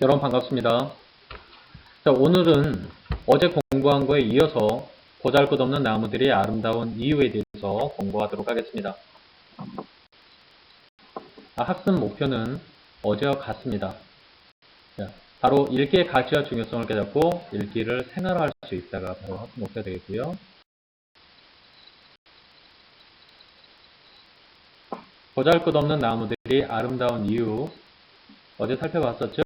여러분 반갑습니다. 자, 오늘은 어제 공부한 거에 이어서 보잘것없는 나무들이 아름다운 이유에 대해서 공부하도록 하겠습니다. 학습 목표는 어제와 같습니다. 자, 바로 읽기의 가치와 중요성을 깨닫고 읽기를 생활화할 수 있다가 바로 학습 목표가 되겠고요. 보잘것없는 나무들이 아름다운 이유, 어제 살펴봤었죠?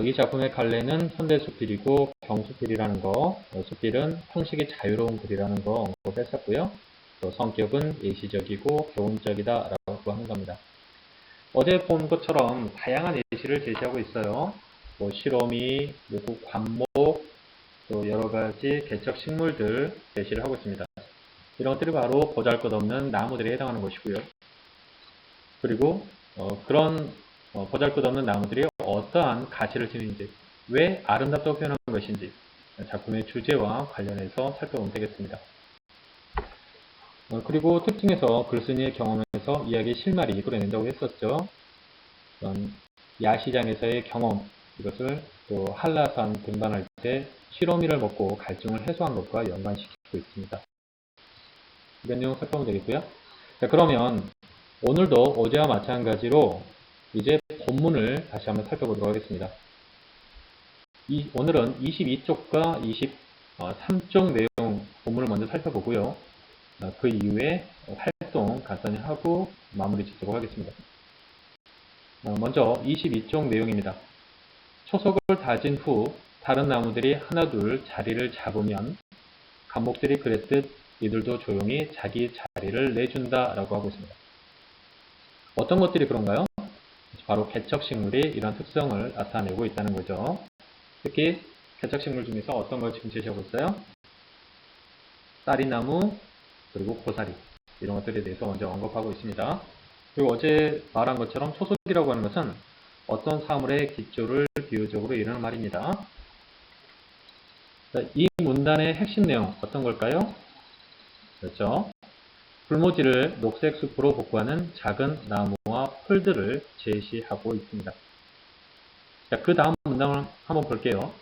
이 작품의 갈래는 현대수필이고 경수필이라는 거, 수필은 형식이 자유로운 글이라는 거 언급했었고요. 또 성격은 예시적이고 교훈적이다 라고 하는 겁니다. 어제 본 것처럼 다양한 예시를 제시하고 있어요. 실어미, 그리고 관목, 또 여러가지 개척 식물들 제시를 하고 있습니다. 이런 것들이 바로 보잘것없는 나무들에 해당하는 것이고요. 그리고 그런 보잘것없는 나무들이 어떠한 가치를 지니는지, 왜 아름답다고 표현한 것인지 작품의 주제와 관련해서 살펴보면 되겠습니다. 그리고 특징에서 글쓴이의 경험에서 이야기의 실마리 이끌어낸다고 했었죠. 야시장에서의 경험, 이것을 또 한라산 등반할 때 실어미를 먹고 갈증을 해소한 것과 연관시키고 있습니다. 이런 내용 살펴보면 되겠고요. 자, 그러면 오늘도 어제와 마찬가지로 이제 본문을 다시 한번 살펴보도록 하겠습니다. 오늘은 22쪽과 23쪽 내용 본문을 먼저 살펴보고요. 그 이후에 활동 간단히 하고 마무리 짓도록 하겠습니다. 먼저 22쪽 내용입니다. 초석을 다진 후 다른 나무들이 하나둘 자리를 잡으면 감목들이 그랬듯 이들도 조용히 자기 자리를 내준다 라고 하고 있습니다. 어떤 것들이 그런가요? 바로 개척식물이 이런 특성을 나타내고 있다는 거죠. 특히 개척식물 중에서 어떤 걸 지금 제시하고 있어요? 쌀이나무, 그리고 고사리, 이런 것들에 대해서 먼저 언급하고 있습니다. 그리고 어제 말한 것처럼 초석이라고 하는 것은 어떤 사물의 기초를 비유적으로 이르는 말입니다. 이 문단의 핵심 내용 어떤 걸까요? 그렇죠. 풀모지를 녹색 숲으로 복구하는 작은 나무와 풀들을 제시하고 있습니다. 자, 그 다음 문장을 한번 볼게요.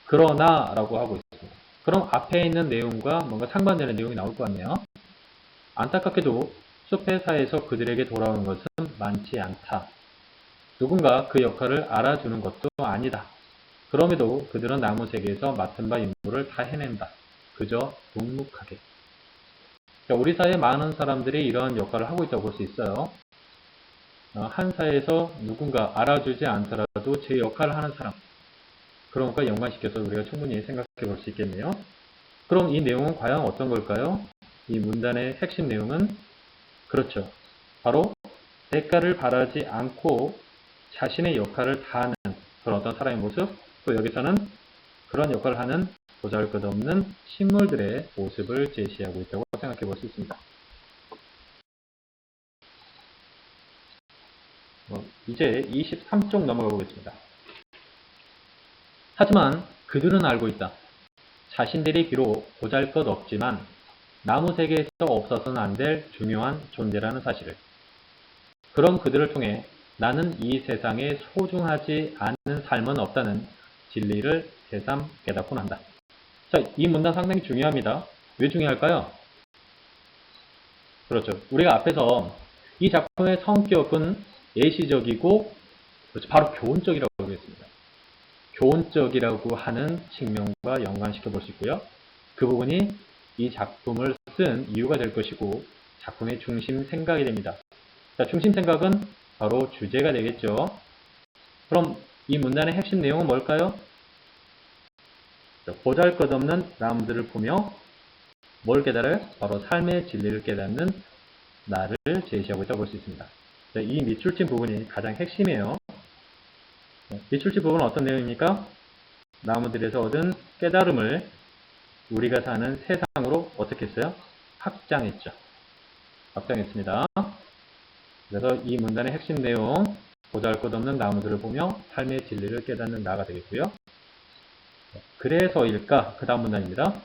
그러나 라고 하고 있습니다. 그럼 앞에 있는 내용과 뭔가 상반되는 내용이 나올 것 같네요. 안타깝게도 숲의 사이에서 그들에게 돌아오는 것은 많지 않다. 누군가 그 역할을 알아주는 것도 아니다. 그럼에도 그들은 나무 세계에서 맡은 바 임무를 다 해낸다. 그저 묵묵하게. 우리 사회에 많은 사람들이 이런 역할을 하고 있다고 볼 수 있어요. 한 사회에서 누군가 알아주지 않더라도 제 역할을 하는 사람, 그런 것과 연관시켜서 우리가 충분히 생각해 볼 수 있겠네요. 그럼 이 내용은 과연 어떤 걸까요? 이 문단의 핵심 내용은 그렇죠. 바로 대가를 바라지 않고 자신의 역할을 다하는 그런 어떤 사람의 모습, 또 여기서는 그런 역할을 하는 보잘것없는 식물들의 모습을 제시하고 있다고 생각해 볼 수 있습니다. 이제 23쪽 넘어가 보겠습니다. 하지만 그들은 알고 있다. 자신들이 비록 보잘것없지만 나무 세계에서 없어서는 안 될 중요한 존재라는 사실을. 그럼 그들을 통해 나는 이 세상에 소중하지 않은 삶은 없다는 진리를 새삼 깨닫곤 한다. 자, 이 문단 상당히 중요합니다. 왜 중요할까요? 그렇죠. 우리가 앞에서 이 작품의 성격은 예시적이고 그렇죠. 바로 교훈적이라고 하겠습니다. 교훈적이라고 하는 측면과 연관시켜 볼 수 있고요. 그 부분이 이 작품을 쓴 이유가 될 것이고 작품의 중심 생각이 됩니다. 자, 중심 생각은 바로 주제가 되겠죠. 그럼 이 문단의 핵심 내용은 뭘까요? 보잘것없는 나무들을 보며 뭘 깨달아요? 바로 삶의 진리를 깨닫는 나를 제시하고 있다고 볼 수 있습니다. 자, 이 밑줄친 부분이 가장 핵심이에요. 밑줄친 부분은 어떤 내용입니까? 나무들에서 얻은 깨달음을 우리가 사는 세상으로 어떻게 했어요? 확장했죠. 확장했습니다. 그래서 이 문단의 핵심 내용, 보잘것없는 나무들을 보며 삶의 진리를 깨닫는 나가 되겠고요. 그래서일까? 그 다음 문단입니다.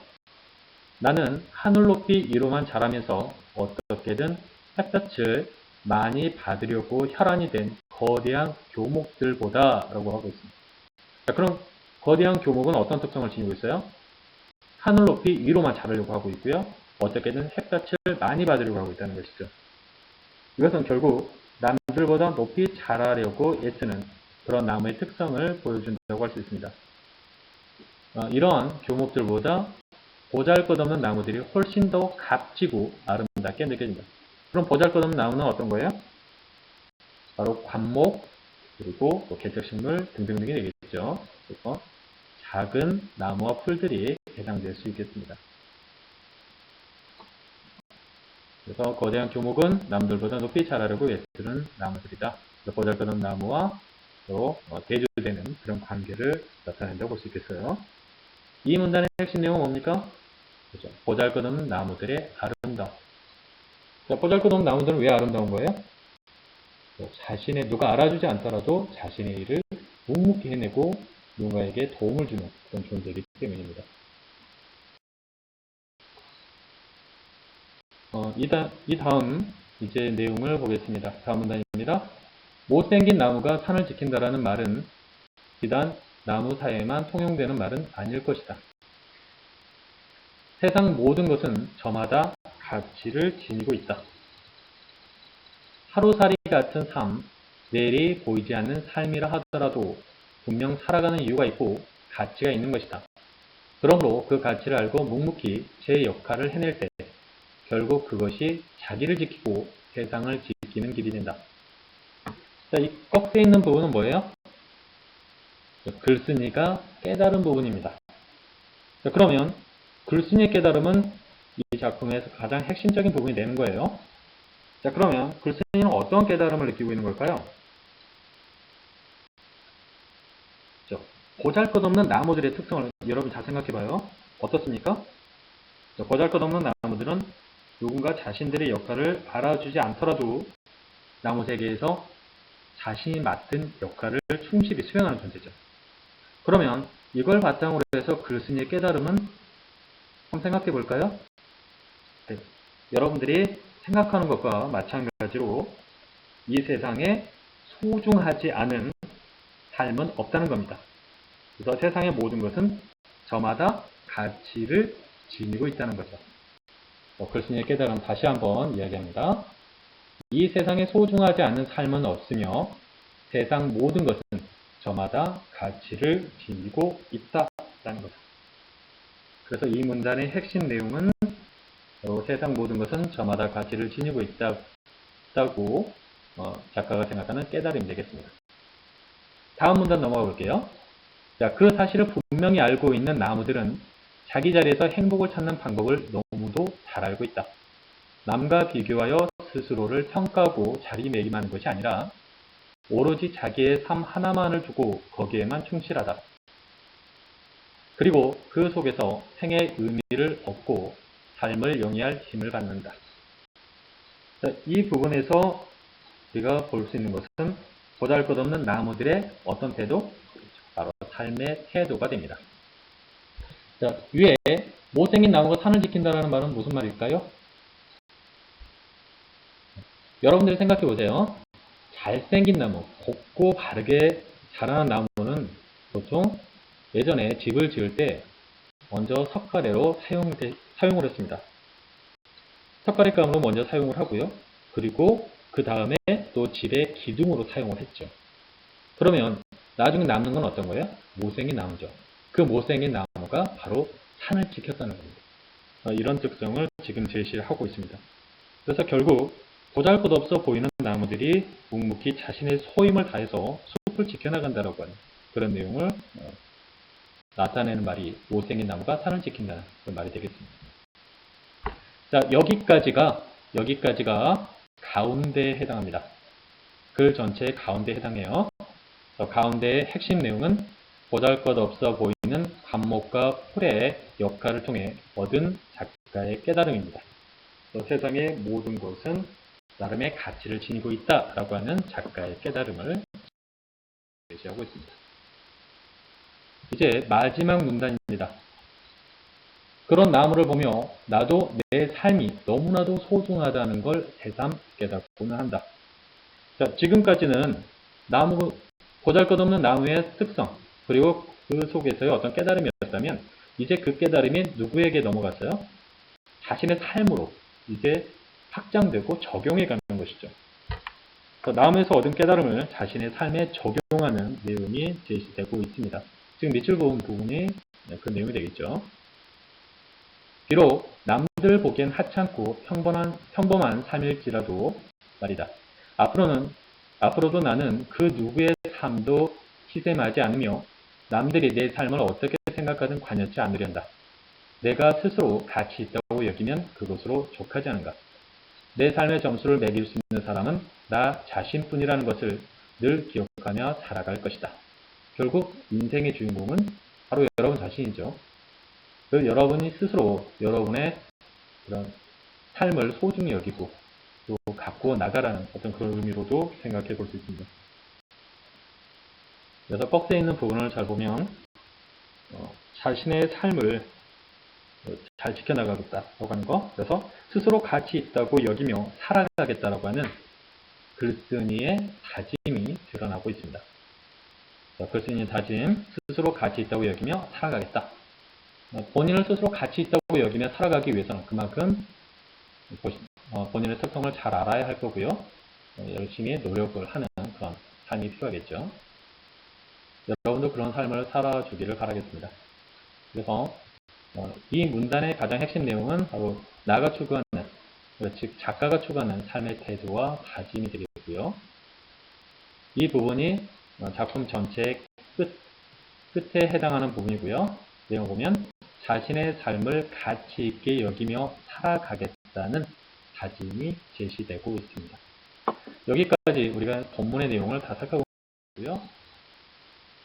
나는 하늘 높이 위로만 자라면서 어떻게든 햇볕을 많이 받으려고 혈안이 된 거대한 교목들보다 라고 하고 있습니다. 자, 그럼 거대한 교목은 어떤 특성을 지니고 있어요? 하늘 높이 위로만 자르려고 하고 있고요. 어떻게든 햇볕을 많이 받으려고 하고 있다는 것이죠. 이것은 결국 남들보다 높이 자라려고 애쓰는 그런 나무의 특성을 보여준다고 할 수 있습니다. 이러한 교목들보다 보잘것없는 나무들이 훨씬 더 값지고 아름답게 느껴진다. 그럼 보잘것없는 나무는 어떤 거예요? 바로 관목, 그리고 개적식물 등등등이 되겠죠. 그래서 작은 나무와 풀들이 해당될 수 있겠습니다. 그래서 거대한 교목은 남들보다 높이 자라려고 애쓰는 나무들이다. 보잘것없는 나무와 또 대조되는 그런 관계를 나타낸다고 볼 수 있겠어요. 이 문단의 핵심 내용은 뭡니까? 그렇죠. 보잘것없는 나무들의 아름다움. 보잘것없는 나무들은 왜 아름다운 거예요? 자신의 누가 알아주지 않더라도 자신의 일을 묵묵히 해내고 누군가에게 도움을 주는 그런 존재이기 때문입니다. 이 다음 이제 내용을 보겠습니다. 다음 문단입니다. 못생긴 나무가 산을 지킨다라는 말은 비단 나무 사이에만 통용되는 말은 아닐 것이다. 세상 모든 것은 저마다 가치를 지니고 있다. 하루살이 같은 삶, 내일이 보이지 않는 삶이라 하더라도 분명 살아가는 이유가 있고 가치가 있는 것이다. 그러므로 그 가치를 알고 묵묵히 제 역할을 해낼 때 결국 그것이 자기를 지키고 세상을 지키는 길이 된다. 자, 이 꺾여 있는 부분은 뭐예요? 글쓴이가 깨달은 부분입니다. 자, 그러면 글쓴이의 깨달음은 이 작품에서 가장 핵심적인 부분이 되는 거예요. 자, 그러면 글쓴이는 어떤 깨달음을 느끼고 있는 걸까요? 보잘것없는 나무들의 특성을 여러분 잘 생각해봐요. 어떻습니까? 보잘것없는 나무들은 누군가 자신들의 역할을 알아주지 않더라도 나무 세계에서 자신이 맡은 역할을 충실히 수행하는 존재죠. 그러면 이걸 바탕으로 해서 글쓴이의 깨달음은 한번 생각해 볼까요? 네. 여러분들이 생각하는 것과 마찬가지로 이 세상에 소중하지 않은 삶은 없다는 겁니다. 그래서 세상의 모든 것은 저마다 가치를 지니고 있다는 거죠. 글쓴이의 깨달음 다시 한번 이야기합니다. 이 세상에 소중하지 않은 삶은 없으며 세상 모든 것은 저마다 가치를 지니고 있다라는 거죠. 그래서 이 문단의 핵심 내용은 세상 모든 것은 저마다 가치를 지니고 있다고 작가가 생각하는 깨달음이 되겠습니다. 다음 문단 넘어가 볼게요. 자, 그 사실을 분명히 알고 있는 나무들은 자기 자리에서 행복을 찾는 방법을 너무도 잘 알고 있다. 남과 비교하여 스스로를 평가하고 자리매김하는 것이 아니라 오로지 자기의 삶 하나만을 두고 거기에만 충실하다. 그리고 그 속에서 생의 의미를 얻고 삶을 영위할 힘을 받는다. 자, 이 부분에서 우리가 볼 수 있는 것은 보잘것없는 나무들의 어떤 태도? 바로 삶의 태도가 됩니다. 자, 위에 못생긴 나무가 산을 지킨다는 말은 무슨 말일까요? 여러분들이 생각해 보세요. 잘생긴 나무, 곱고 바르게 자라는 나무는 보통 예전에 집을 지을 때 먼저 석가래로 사용을 했습니다. 석가래감으로 먼저 사용을 하고요. 그리고 그 다음에 또 집의 기둥으로 사용을 했죠. 그러면 나중에 남는 건 어떤 거예요? 못생긴 나무죠. 그 못생긴 나무가 바로 산을 지켰다는 겁니다. 이런 특성을 지금 제시를 하고 있습니다. 그래서 결국 보잘것없어 보이는 나무들이 묵묵히 자신의 소임을 다해서 숲을 지켜나간다라고 하는 그런 내용을 나타내는 말이 못생긴 나무가 산을 지킨다는 그런 말이 되겠습니다. 자, 여기까지가 가운데에 해당합니다. 글 전체의 가운데에 해당해요. 가운데의 핵심 내용은 보잘것없어 보이는 관목과 풀의 역할을 통해 얻은 작가의 깨달음입니다. 세상의 모든 것은 나름의 가치를 지니고 있다라고 하는 작가의 깨달음을 제시하고 있습니다. 이제 마지막 문단입니다. 그런 나무를 보며 나도 내 삶이 너무나도 소중하다는 걸 새삼 깨닫고는 한다. 자, 지금까지는 나무, 보잘것없는 나무의 특성, 그리고 그 속에서의 어떤 깨달음이었다면, 이제 그 깨달음이 누구에게 넘어갔어요? 자신의 삶으로 이제 확장되고 적용해 가는 것이죠. 나무에서 얻은 깨달음을 자신의 삶에 적용하는 내용이 제시되고 있습니다. 지금 밑줄 그은 부분이 그 내용이 되겠죠. 비록 남들 보기엔 하찮고 평범한 삶일지라도 말이다. 앞으로도 나는 그 누구의 삶도 희생하지 않으며 남들이 내 삶을 어떻게 생각하든 관여치 않으련다. 내가 스스로 가치 있다고 여기면 그것으로 족하지 않은가. 내 삶의 점수를 매길 수 있는 사람은 나 자신뿐이라는 것을 늘 기억하며 살아갈 것이다. 결국 인생의 주인공은 바로 여러분 자신이죠. 그 여러분이 스스로 여러분의 그런 삶을 소중히 여기고 또 갖고 나가라는 어떤 그런 의미로도 생각해 볼 수 있습니다. 그래서 박스에 있는 부분을 잘 보면 자신의 삶을 잘 지켜나가겠다라고 하는 거, 그래서 스스로 가치 있다고 여기며 살아가겠다라고 하는 글쓴이의 다짐이 드러나고 있습니다. 글쓴이의 다짐, 스스로 가치 있다고 여기며 살아가겠다. 본인을 스스로 가치 있다고 여기며 살아가기 위해서는 그만큼 본인의 특성을 잘 알아야 할 거고요. 열심히 노력을 하는 그런 삶이 필요하겠죠. 여러분도 그런 삶을 살아주기를 바라겠습니다. 그래서 이 문단의 가장 핵심 내용은 바로 나가 추구하는, 즉 작가가 추구하는 삶의 태도와 다짐이 되겠고요. 이 부분이 작품 전체의 끝에 해당하는 부분이고요. 내용 보면 자신의 삶을 가치 있게 여기며 살아가겠다는 다짐이 제시되고 있습니다. 여기까지 우리가 본문의 내용을 다 살펴보고요.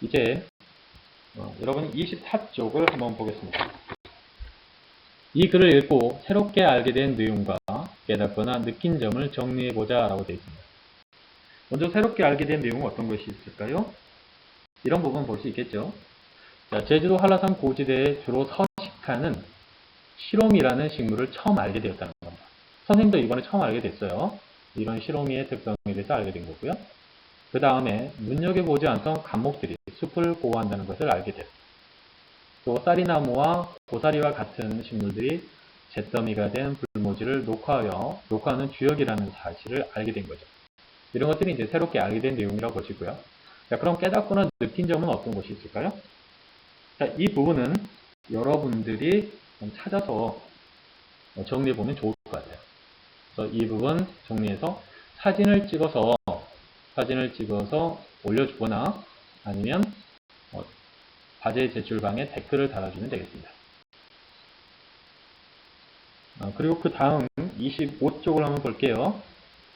이제 여러분 24쪽을 한번 보겠습니다. 이 글을 읽고 새롭게 알게 된 내용과 깨닫거나 느낀 점을 정리해보자 라고 되어 있습니다. 먼저 새롭게 알게 된 내용은 어떤 것이 있을까요? 이런 부분 볼 수 있겠죠. 자, 제주도 한라산 고지대에 주로 서식하는 시로미라는 식물을 처음 알게 되었다는 겁니다. 선생님도 이번에 처음 알게 됐어요. 이런 시로미의 특성에 대해서 알게 된 거고요. 그 다음에 눈여겨보지 않던 감목들이 숲을 보호한다는 것을 알게 됐습니다. 또 쌀이나무와 고사리와 같은 식물들이 잿더미가 된 불모지를 녹화하는 주역이라는 사실을 알게 된 거죠. 이런 것들이 이제 새롭게 알게 된 내용이라고 보시고요. 자, 그럼 깨닫거나 느낀 점은 어떤 것이 있을까요? 자, 이 부분은 여러분들이 찾아서 정리해보면 좋을 것 같아요. 그래서 이 부분 정리해서 사진을 찍어서 올려주거나 아니면 과제 제출방에 댓글을 달아주면 되겠습니다. 그리고 그 다음 25쪽을 한번 볼게요.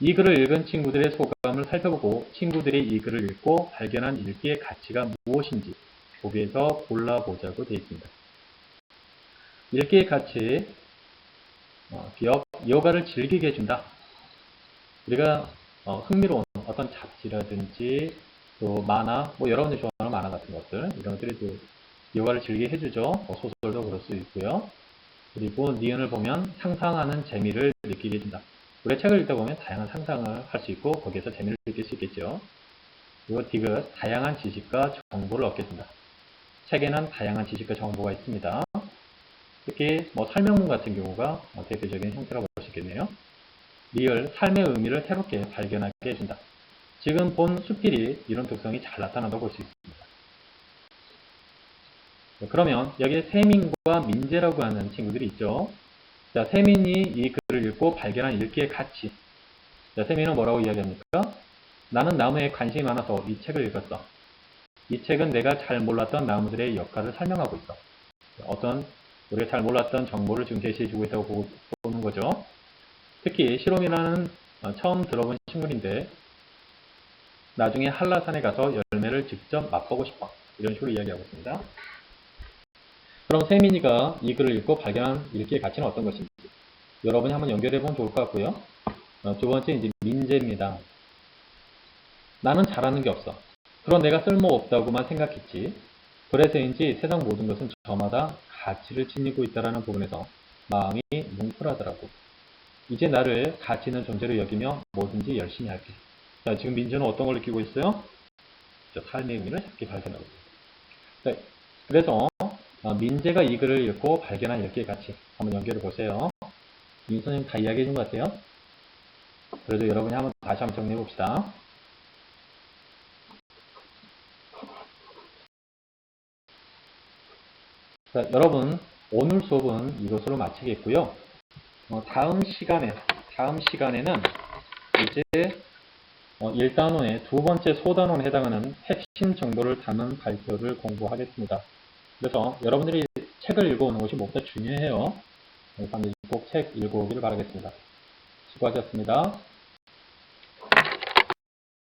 이 글을 읽은 친구들의 소감을 살펴보고 친구들이 이 글을 읽고 발견한 읽기의 가치가 무엇인지 거기에서 골라보자고 되어 있습니다. 읽기의 가치, 기억, 여가를 즐기게 해준다. 우리가 흥미로운 어떤 잡지라든지 또 만화, 여러분들이 좋아하는 만화 같은 것들, 이런 것들이 또 여가를 즐기게 해주죠. 소설도 그럴 수 있고요. 그리고 니은을 보면 상상하는 재미를 느끼게 해준다. 우리가 책을 읽다 보면 다양한 상상을 할 수 있고 거기에서 재미를 느낄 수 있겠죠. 그리고 디귿, 다양한 지식과 정보를 얻게 된다. 책에는 다양한 지식과 정보가 있습니다. 특히 설명문 같은 경우가 대표적인 형태라고 볼 수 있겠네요. 리을, 삶의 의미를 새롭게 발견하게 해준다. 지금 본 수필이 이런 특성이 잘 나타난다고 볼 수 있습니다. 그러면 여기에 세민과 민재라고 하는 친구들이 있죠. 자, 세민이 이 글을 읽고 발견한 읽기의 가치. 자, 세민은 뭐라고 이야기합니까? 나는 나무에 관심이 많아서 이 책을 읽었어. 이 책은 내가 잘 몰랐던 나무들의 역할을 설명하고 있어. 어떤 우리가 잘 몰랐던 정보를 지금 제시해주고 있다고 보는 거죠. 특히 시롬이라는 처음 들어본 식물인데 나중에 한라산에 가서 열매를 직접 맛보고 싶어. 이런 식으로 이야기하고 있습니다. 그럼 세민이가 이 글을 읽고 발견한 읽기의 가치는 어떤 것인지 여러분이 한번 연결해보면 좋을 것 같고요. 두 번째 이제 민재입니다. 나는 잘하는 게 없어. 그런 내가 쓸모없다고만 생각했지. 그래서인지 세상 모든 것은 저마다 가치를 지니고 있다는 부분에서 마음이 뭉클하더라고. 이제 나를 가치 있는 존재로 여기며 뭐든지 열심히 할게. 자, 지금 민재는 어떤 걸 느끼고 있어요? 삶의 의미를 새롭게 발견하고 있습니다. 그래서 민재가 이 글을 읽고 발견한 10개 가치 한번 연결해 보세요. 민 선생님 다 이야기해 준 것 같아요. 그래도 여러분이 다시 한번 정리해 봅시다. 자, 여러분 오늘 수업은 이것으로 마치겠고요. 다음 시간에는 이제 1단원의 두 번째 소단원에 해당하는 핵심 정보를 담은 발표를 공부하겠습니다. 그래서 여러분들이 책을 읽어오는 것이 무엇보다 중요해요. 반드시 꼭 책 읽어오기를 바라겠습니다. 수고하셨습니다.